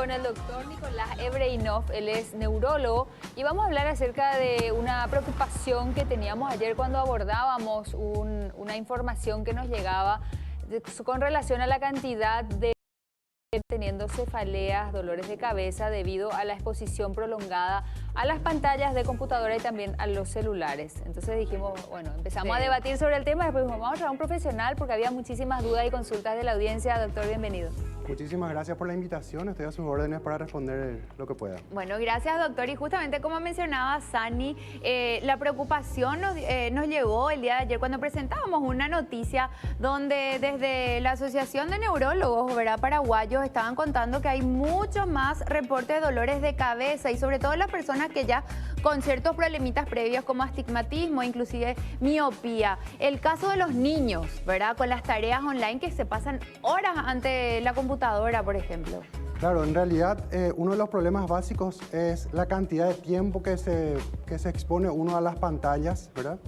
con el doctor Nicolás Ebreinov, él es neurólogo, y vamos a hablar acerca de una preocupación que teníamos ayer cuando abordábamos una información que nos llegaba con relación a la cantidad de teniendo cefaleas, dolores de cabeza debido a la exposición prolongada a las pantallas de computadora y también a los celulares. Entonces dijimos, bueno, empezamos a debatir sobre el tema, después dijimos, vamos a traer a un profesional porque había muchísimas dudas y consultas de la audiencia. Doctor, bienvenido. Muchísimas gracias por la invitación, estoy a sus órdenes para responder lo que pueda. Bueno, gracias doctor, y justamente como mencionaba Sani, la preocupación nos llegó el día de ayer cuando presentábamos una noticia donde desde la Asociación de Neurólogos, ¿verdad?, paraguayos estaban contando que hay muchos más reportes de dolores de cabeza y sobre todo las personas que ya con ciertos problemitas previos como astigmatismo, inclusive miopía. El caso de los niños, ¿verdad?, con las tareas online que se pasan horas ante la computadora, por ejemplo. Claro, en realidad uno de los problemas básicos es la cantidad de tiempo que se expone uno a las pantallas, ¿verdad?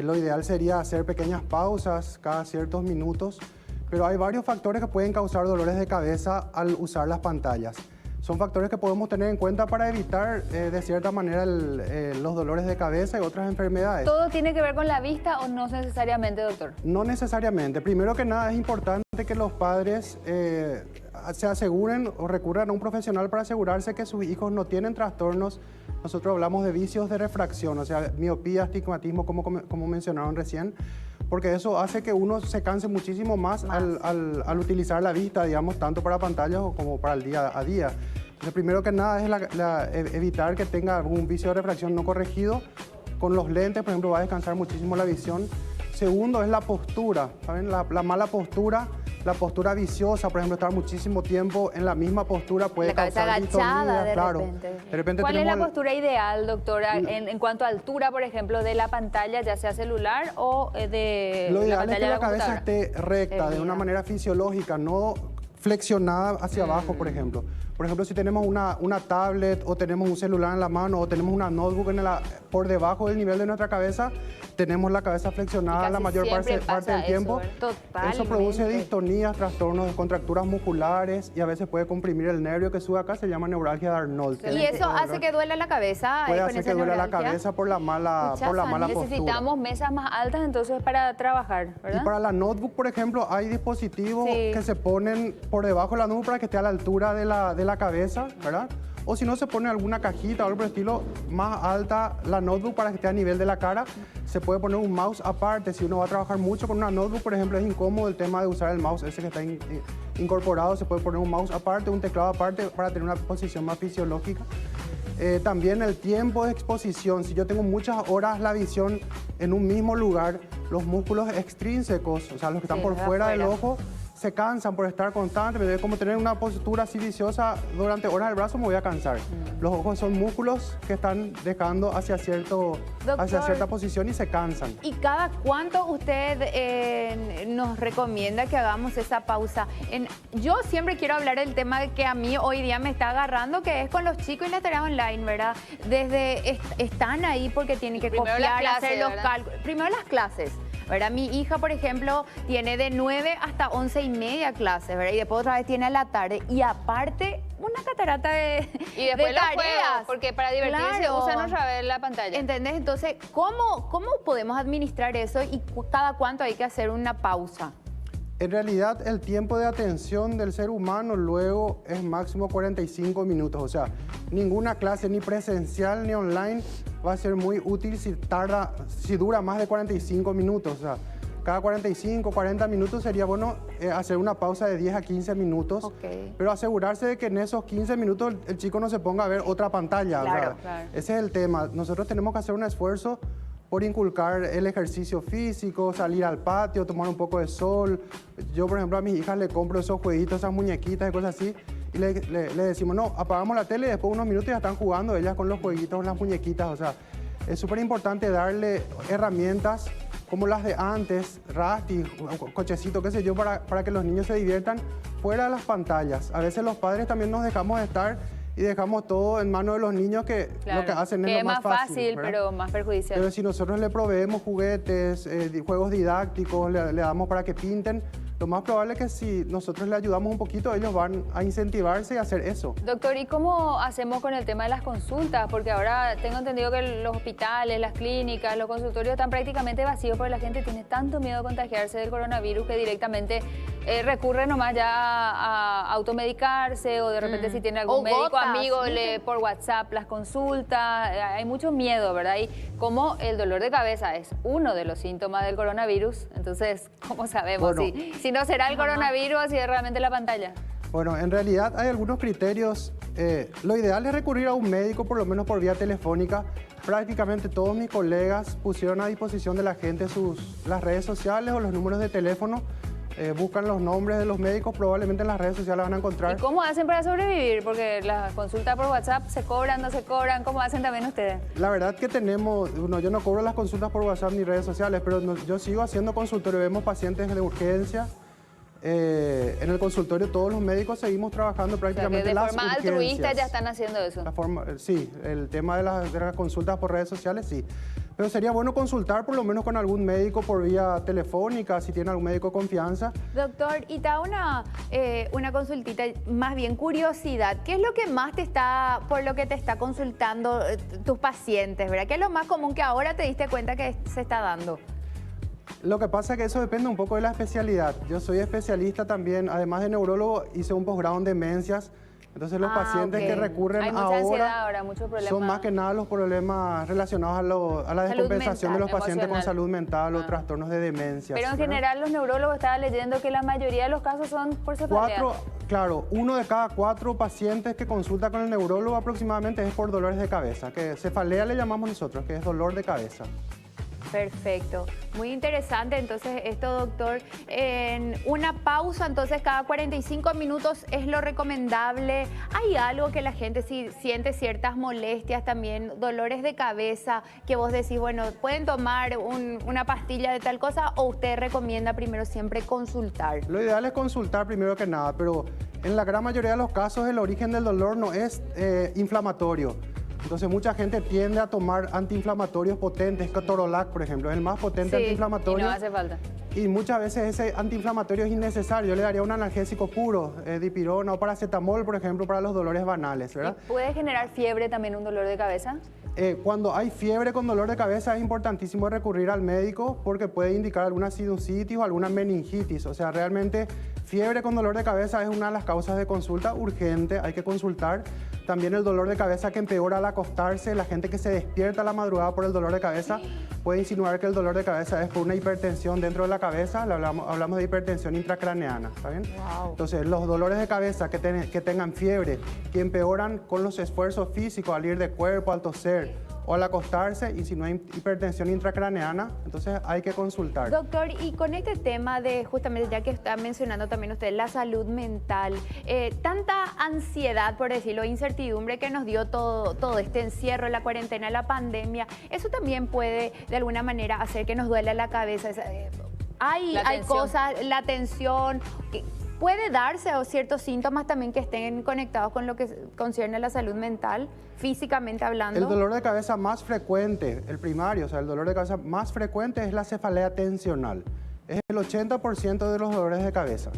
Lo ideal sería hacer pequeñas pausas cada ciertos minutos, pero hay varios factores que pueden causar dolores de cabeza al usar las pantallas. Son factores que podemos tener en cuenta para evitar de cierta manera los dolores de cabeza y otras enfermedades. ¿Todo tiene que ver con la vista o no necesariamente, doctor? No necesariamente. Primero que nada es importante que los padres se aseguren o recurran a un profesional para asegurarse que sus hijos no tienen trastornos. Nosotros hablamos de vicios de refracción, o sea, miopía, astigmatismo, como mencionaron recién, porque eso hace que uno se canse muchísimo más al utilizar la vista, digamos, tanto para pantallas como para el día a día. Entonces, primero que nada es evitar que tenga algún vicio de refracción no corregido. Con los lentes, por ejemplo, va a descansar muchísimo la visión. Segundo es la postura, ¿saben? La mala postura. La postura viciosa, por ejemplo, estar muchísimo tiempo en la misma postura puede causar agachada distonía, claro. De repente. ¿Cuál es la postura ideal, doctora, en cuanto a altura, por ejemplo, de la pantalla, ya sea celular o de Lo la ideal pantalla es que de la la cabeza computadora? esté recta, de una manera fisiológica, no flexionada hacia abajo, por ejemplo. Por ejemplo, si tenemos una tablet o tenemos un celular en la mano o tenemos una notebook por debajo del nivel de nuestra cabeza, tenemos la cabeza flexionada la mayor parte del tiempo. Eso produce distonías, trastornos, contracturas musculares y a veces puede comprimir el nervio que sube acá, se llama neuralgia de Arnold. ¿Y eso hace que duela la cabeza? Puede hacer que duela la cabeza por la mala postura. Necesitamos mesas más altas entonces para trabajar, ¿verdad? Y para la notebook, por ejemplo, hay dispositivos que se ponen por debajo de la notebook para que esté a la altura de la cabeza, ¿verdad? O si no, se pone alguna cajita o algo por el estilo más alta la notebook para que esté a nivel de la cara. Se puede poner un mouse aparte. Si uno va a trabajar mucho con una notebook, por ejemplo, es incómodo el tema de usar el mouse ese que está incorporado. Se puede poner un mouse aparte, un teclado aparte para tener una posición más fisiológica. También el tiempo de exposición. Si yo tengo muchas horas la visión en un mismo lugar, los músculos extrínsecos, o sea, los que están por fuera del ojo, se cansan por estar constantemente. Como tener una postura así viciosa durante horas del brazo, me voy a cansar. Los ojos son músculos que están dejando hacia cierta posición y se cansan. ¿Y cada cuánto usted nos recomienda que hagamos esa pausa? Yo siempre quiero hablar del tema que a mí hoy día me está agarrando, que es con los chicos y las tareas online, ¿verdad? Están ahí porque tienen que copiar, hacer los cálculos. Primero las clases, ¿verdad? Mi hija, por ejemplo, tiene de 9 hasta 11:30 clases, ¿verdad? Y después otra vez tiene a la tarde. Y aparte, una catarata de tareas. Juegos, porque para divertirse usan otra vez la pantalla. ¿Entendés? Entonces, ¿cómo podemos administrar eso y cada cuánto hay que hacer una pausa? En realidad, el tiempo de atención del ser humano luego es máximo 45 minutos. O sea, ninguna clase, ni presencial ni online, va a ser muy útil si dura más de 45 minutos. O sea, cada 45, 40 minutos sería bueno hacer una pausa de 10 a 15 minutos. Pero asegurarse de que en esos 15 minutos el chico no se ponga a ver otra pantalla. Claro. Ese es el tema. Nosotros tenemos que hacer un esfuerzo por inculcar el ejercicio físico, salir al patio, tomar un poco de sol. Yo, por ejemplo, a mis hijas le compro esos jueguitos, esas muñequitas y cosas así, y le decimos, no, apagamos la tele y después de unos minutos ya están jugando ellas con los jueguitos, con las muñequitas. O sea, es súper importante darle herramientas como las de antes, Rusty, cochecito, qué sé yo, para que los niños se diviertan fuera de las pantallas. A veces los padres también nos dejamos de estar y dejamos todo en manos de los niños que lo que hacen es lo más fácil, pero más perjudicial. Pero si nosotros le proveemos juguetes, juegos didácticos, le damos para que pinten, lo más probable es que si nosotros le ayudamos un poquito, ellos van a incentivarse y a hacer eso. Doctor, ¿y cómo hacemos con el tema de las consultas? Porque ahora tengo entendido que los hospitales, las clínicas, los consultorios están prácticamente vacíos porque la gente tiene tanto miedo a contagiarse del coronavirus que directamente recurre nomás ya a automedicarse o de repente si tiene algún O médico gotas, amigo ¿sí? por WhatsApp las consultas. Hay mucho miedo, ¿verdad? Y como el dolor de cabeza es uno de los síntomas del coronavirus, entonces, ¿cómo sabemos Bueno, si no será el coronavirus o si es realmente la pantalla? Bueno, en realidad hay algunos criterios. Lo ideal es recurrir a un médico, por lo menos por vía telefónica. Prácticamente todos mis colegas pusieron a disposición de la gente las redes sociales o los números de teléfono. Buscan los nombres de los médicos, probablemente en las redes sociales van a encontrar. ¿Y cómo hacen para sobrevivir? Porque las consultas por WhatsApp se cobran, no se cobran. ¿Cómo hacen también ustedes? La verdad que tenemos, yo no cobro las consultas por WhatsApp ni redes sociales, pero yo sigo haciendo consultorio. Vemos pacientes de urgencia. En el consultorio todos los médicos seguimos trabajando prácticamente las urgencias. De forma urgencias. altruista ya están haciendo eso. Sí, el tema de las consultas por redes sociales, sí. Pero sería bueno consultar por lo menos con algún médico por vía telefónica, si tiene algún médico de confianza. Doctor, y te hago una consultita, más bien curiosidad. ¿Qué es lo que más por lo que te está consultando tus pacientes, verdad? ¿Qué es lo más común que ahora te diste cuenta que se está dando? Lo que pasa es que eso depende un poco de la especialidad. Yo soy especialista también, además de neurólogo, hice un posgrado en demencias. Entonces los pacientes que recurren hay mucha ansiedad ahora, muchos problemas. son más que nada los problemas relacionados a la descompensación de los pacientes con salud mental o trastornos de demencia. Pero en general los neurólogos estaban leyendo que la mayoría de los casos son por cefalea. Claro, 1 de cada 4 pacientes que consulta con el neurólogo aproximadamente es por dolores de cabeza, que cefalea le llamamos nosotros, que es dolor de cabeza. Perfecto, muy interesante entonces esto, doctor. En una pausa, entonces cada 45 minutos es lo recomendable. ¿Hay algo que la gente si siente ciertas molestias también, dolores de cabeza, que vos decís, bueno, pueden tomar una pastilla de tal cosa o usted recomienda primero siempre consultar? Lo ideal es consultar primero que nada, pero en la gran mayoría de los casos el origen del dolor no es inflamatorio. Entonces mucha gente tiende a tomar antiinflamatorios potentes, Ketorolac, por ejemplo, es el más potente antiinflamatorio. Y no hace falta. Y muchas veces ese antiinflamatorio es innecesario. Yo le daría un analgésico puro, dipirona o paracetamol, por ejemplo, para los dolores banales, ¿verdad? ¿Y puede generar fiebre también un dolor de cabeza? Cuando hay fiebre con dolor de cabeza es importantísimo recurrir al médico porque puede indicar alguna sinusitis o alguna meningitis. O sea, realmente fiebre con dolor de cabeza es una de las causas de consulta urgente, hay que consultar. También el dolor de cabeza que empeora al acostarse, la gente que se despierta a la madrugada por el dolor de cabeza puede insinuar que el dolor de cabeza es por una hipertensión dentro de la cabeza, hablamos de hipertensión intracraneana, ¿está bien? Wow. Entonces, los dolores de cabeza que tengan fiebre, que empeoran con los esfuerzos físicos al ir de cuerpo, al toser o al acostarse, y si no hay hipertensión intracraneana, entonces hay que consultar. Doctor, y con este tema de, justamente ya que está mencionando también usted, la salud mental, tanta ansiedad, por decirlo, incertidumbre que nos dio todo este encierro, la cuarentena, la pandemia, eso también puede de alguna manera hacer que nos duela la cabeza. Hay cosas, la tensión, puede darse o ciertos síntomas también que estén conectados con lo que concierne a la salud mental, físicamente hablando. El dolor de cabeza más frecuente, el primario, o sea, el dolor de cabeza más frecuente es la cefalea tensional. Es el 80% de los dolores de cabeza.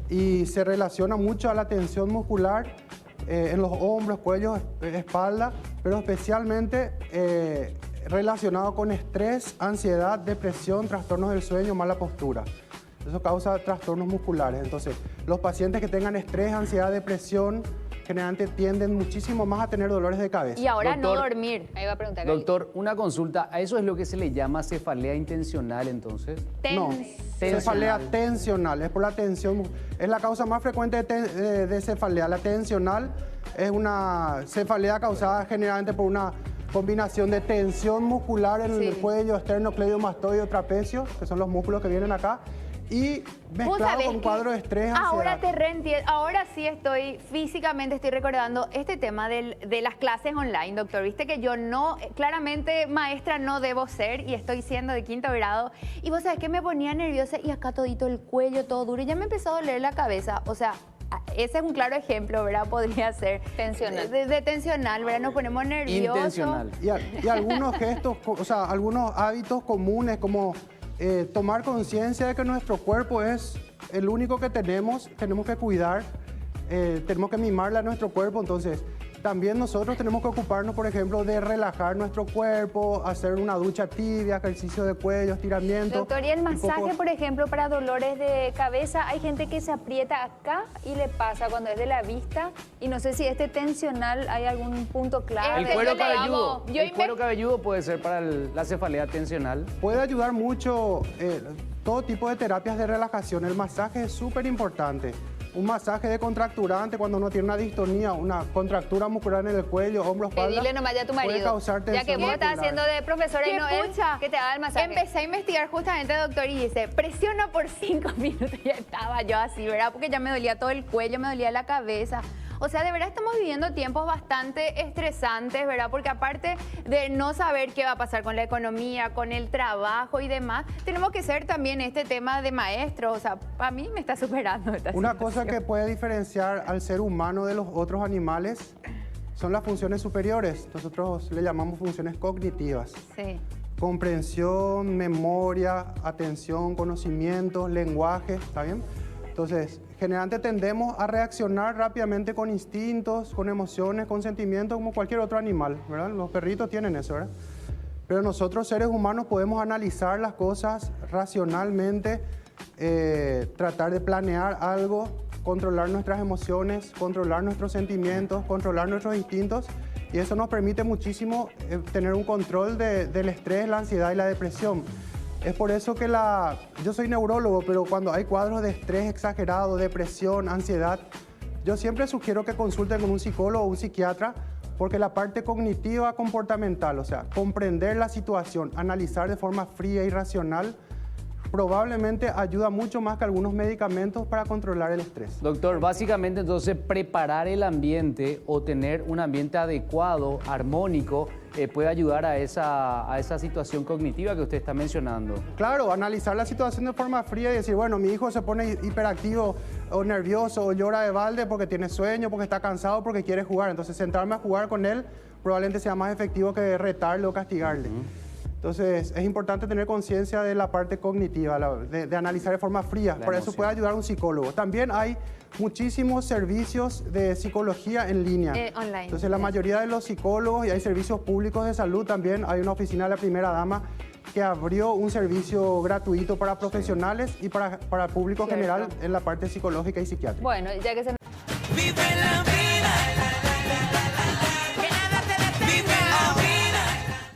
Y se relaciona mucho a la tensión muscular en los hombros, cuello, espalda, pero especialmente relacionado con estrés, ansiedad, depresión, trastornos del sueño, mala postura. Eso causa trastornos musculares. Entonces, los pacientes que tengan estrés, ansiedad, depresión, generalmente tienden muchísimo más a tener dolores de cabeza. Y ahora Doctor, no dormir. Ahí va a preguntar. Doctor, una consulta. ¿A eso es lo que se le llama cefalea intencional entonces? No, cefalea tensional, es por la tensión, es la causa más frecuente de cefalea. La tensional es una cefalea causada generalmente por una combinación de tensión muscular en el cuello, esternocleidomastoideo, trapecio, que son los músculos que vienen acá, y mezclado con cuadro de estrés, ansiedad. Ahora te reentiendo, ahora sí físicamente estoy recordando este tema de las clases online, doctor. Viste que yo no, claramente maestra no debo ser y estoy siendo de 5º grado. Y vos sabés que me ponía nerviosa y acá todito el cuello, todo duro, y ya me empezó a doler la cabeza. O sea, ese es un claro ejemplo, ¿verdad? Podría ser. Tensional. De tensional, ¿verdad? Nos ponemos nerviosos. Intencional. Y algunos gestos, o sea, algunos hábitos comunes como tomar conciencia de que nuestro cuerpo es el único que tenemos que cuidar, tenemos que mimarle a nuestro cuerpo, entonces también nosotros tenemos que ocuparnos, por ejemplo, de relajar nuestro cuerpo, hacer una ducha tibia, ejercicio de cuello, estiramiento. Doctor, y el masaje, por ejemplo, para dolores de cabeza, hay gente que se aprieta acá y le pasa cuando es de la vista, y no sé si este tensional hay algún punto clave. El cuero cabelludo, cuero cabelludo puede ser para la cefalea tensional. Puede ayudar mucho todo tipo de terapias de relajación. El masaje es súper importante. Un masaje descontracturante cuando uno tiene una distonía, una contractura muscular en el cuello, hombro, espalda. Dile nomás ya a tu marido, puede causar tensión ya que vos estás muscular. haciendo de profesora y no él, que te haga el masaje. Empecé a investigar justamente, doctor, y dice, presiona por 5 minutos. Ya estaba yo así, ¿verdad? Porque ya me dolía todo el cuello, me dolía la cabeza. O sea, de verdad estamos viviendo tiempos bastante estresantes, ¿verdad? Porque aparte de no saber qué va a pasar con la economía, con el trabajo y demás, tenemos que ser también este tema de maestros. O sea, a mí me está superando esta Una situación. cosa que puede diferenciar al ser humano de los otros animales son las funciones superiores. Nosotros le llamamos funciones cognitivas. Sí. Comprensión, memoria, atención, conocimiento, lenguaje, ¿está bien? Entonces, generalmente tendemos a reaccionar rápidamente con instintos, con emociones, con sentimientos, como cualquier otro animal, ¿verdad? Los perritos tienen eso, ¿verdad? Pero nosotros, seres humanos, podemos analizar las cosas racionalmente, tratar de planear algo, controlar nuestras emociones, controlar nuestros sentimientos, controlar nuestros instintos, y eso nos permite muchísimo tener un control del estrés, la ansiedad y la depresión. Es por eso que yo soy neurólogo, pero cuando hay cuadros de estrés exagerado, depresión, ansiedad, yo siempre sugiero que consulten con un psicólogo o un psiquiatra, porque la parte cognitiva comportamental, o sea, comprender la situación, analizar de forma fría y racional, probablemente ayuda mucho más que algunos medicamentos para controlar el estrés. Doctor, básicamente entonces preparar el ambiente o tener un ambiente adecuado, armónico, puede ayudar a esa situación cognitiva que usted está mencionando. Claro, analizar la situación de forma fría y decir, bueno, mi hijo se pone hiperactivo o nervioso o llora de balde porque tiene sueño, porque está cansado, porque quiere jugar. Entonces, sentarme a jugar con él probablemente sea más efectivo que retarle o castigarle. Entonces, es importante tener conciencia de la parte cognitiva, de analizar de forma fría. Por eso puede ayudar un psicólogo. También hay muchísimos servicios de psicología en línea. Online. Entonces, la mayoría de los psicólogos, y hay servicios públicos de salud también, hay una oficina de la primera dama que abrió un servicio gratuito para profesionales y para el público general en la parte psicológica y psiquiátrica. Bueno, ya que se... Vive la vida.